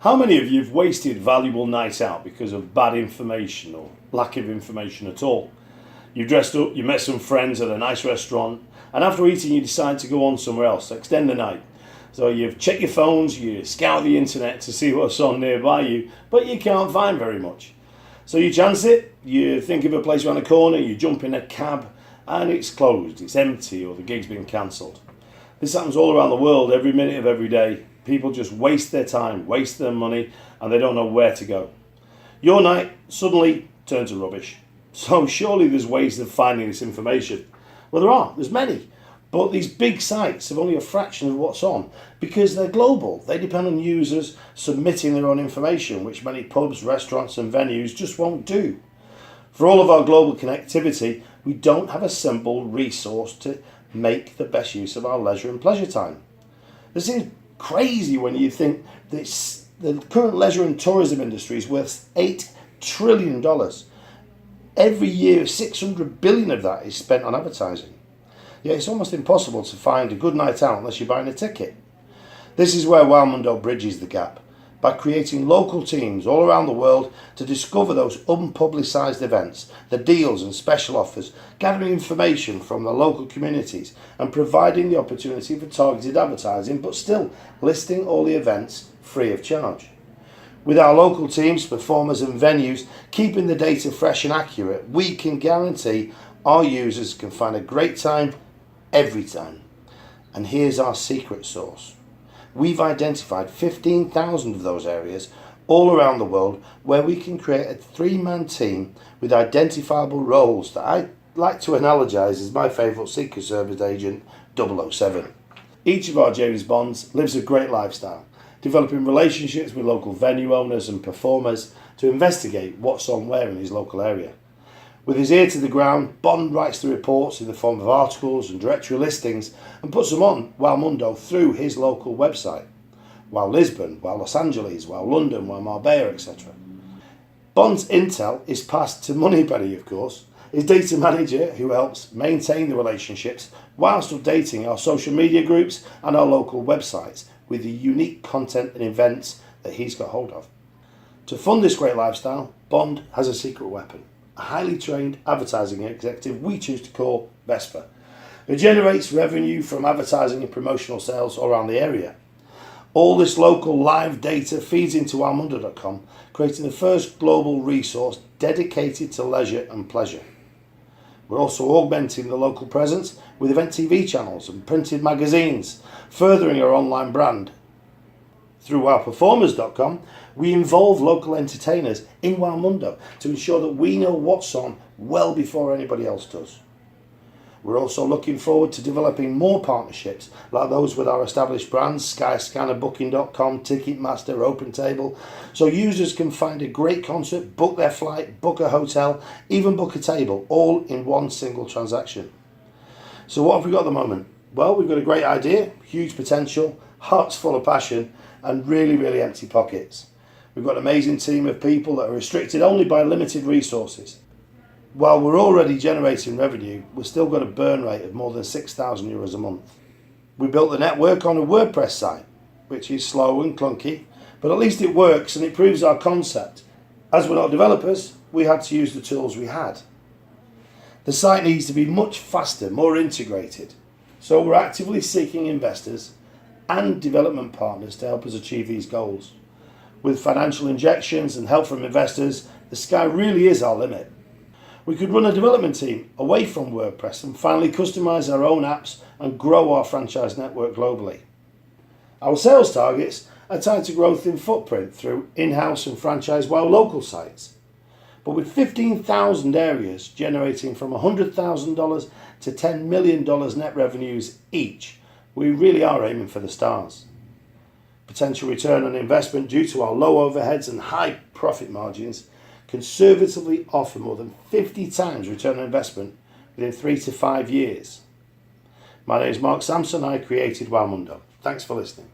How many of you have wasted valuable night out because of bad information or lack of information at all? You've dressed up, you met some friends at a nice restaurant, and after eating you decide to go on somewhere else, extend the night. So you've checked your phones, you scour the internet to see what's on nearby you, but you can't find very much. So you chance it, you think of a place around the corner, you jump in a cab, and it's closed, it's empty, or the gig's been cancelled. This happens all around the world every minute of every day. People just waste their time, waste their money, and they don't know where to go. Your night suddenly turns to rubbish. So surely there's ways of finding this information. Well, there's many. But these big sites have only a fraction of what's on because they're global. They depend on users submitting their own information, which many pubs, restaurants and venues just won't do. For all of our global connectivity, we don't have a simple resource to make the best use of our leisure and pleasure time. This seems crazy when you think that the current leisure and tourism industry is worth $8 trillion. Every year, 600 billion of that is spent on advertising. Yet it's almost impossible to find a good night out unless you're buying a ticket. This is where WOWmundo bridges the gap by creating local teams all around the world to discover those unpublicised events, the deals and special offers, gathering information from the local communities and providing the opportunity for targeted advertising, but still listing all the events free of charge. With our local teams, performers and venues keeping the data fresh and accurate, we can guarantee our users can find a great time every time. And here's our secret sauce. We've identified 15,000 of those areas all around the world where we can create a three-man team with identifiable roles that I like to analogize as my favourite Secret Service agent 007. Each of our James Bonds lives a great lifestyle, developing relationships with local venue owners and performers to investigate what's on where in his local area. With his ear to the ground, Bond writes the reports in the form of articles and directory listings and puts them on WOWmundo through his local website. WOW Lisbon, WOW Los Angeles, WOW London, WOW Marbella, etc. Bond's intel is passed to Moneypenny, of course, his data manager who helps maintain the relationships whilst updating our social media groups and our local websites with the unique content and events that he's got hold of. To fund this great lifestyle, Bond has a secret weapon. A highly trained advertising executive we choose to call Vespa, who generates revenue from advertising and promotional sales all around the area. All this local live data feeds into WOWmundo.com, creating the first global resource dedicated to leisure and pleasure. We're also augmenting the local presence with event TV channels and printed magazines, furthering our online brand. Through WowPerformers.com, we involve local entertainers in WOWmundo to ensure that we know what's on well before anybody else does. We're also looking forward to developing more partnerships like those with our established brands, Skyscanner, Booking.com, Ticketmaster, OpenTable, so users can find a great concert, book their flight, book a hotel, even book a table, all in one single transaction. So what have we got at the moment? Well, we've got a great idea, huge potential, hearts full of passion, and really empty pockets. We've got an amazing team of people that are restricted only by limited resources. While we're already generating revenue, we've still got a burn rate of more than €6,000 a month. We built the network on a WordPress site, which is slow and clunky, but at least it works and it proves our concept. As we're not developers, we had to use the tools we had. The site needs to be much faster, more integrated. So we're actively seeking investors and development partners to help us achieve these goals. With financial injections and help from investors, the sky really is our limit. We could run a development team away from WordPress and finally customize our own apps and grow our franchise network globally. Our sales targets are tied to growth in footprint through in-house and franchise WOW local sites. But with 15,000 areas generating from $100,000 to $10 million net revenues each, we really are aiming for the stars. Potential return on investment due to our low overheads and high profit margins conservatively offer more than 50 times return on investment within 3 to 5 years. My name is Mark Sampson. I created WOWmundo. Thanks for listening.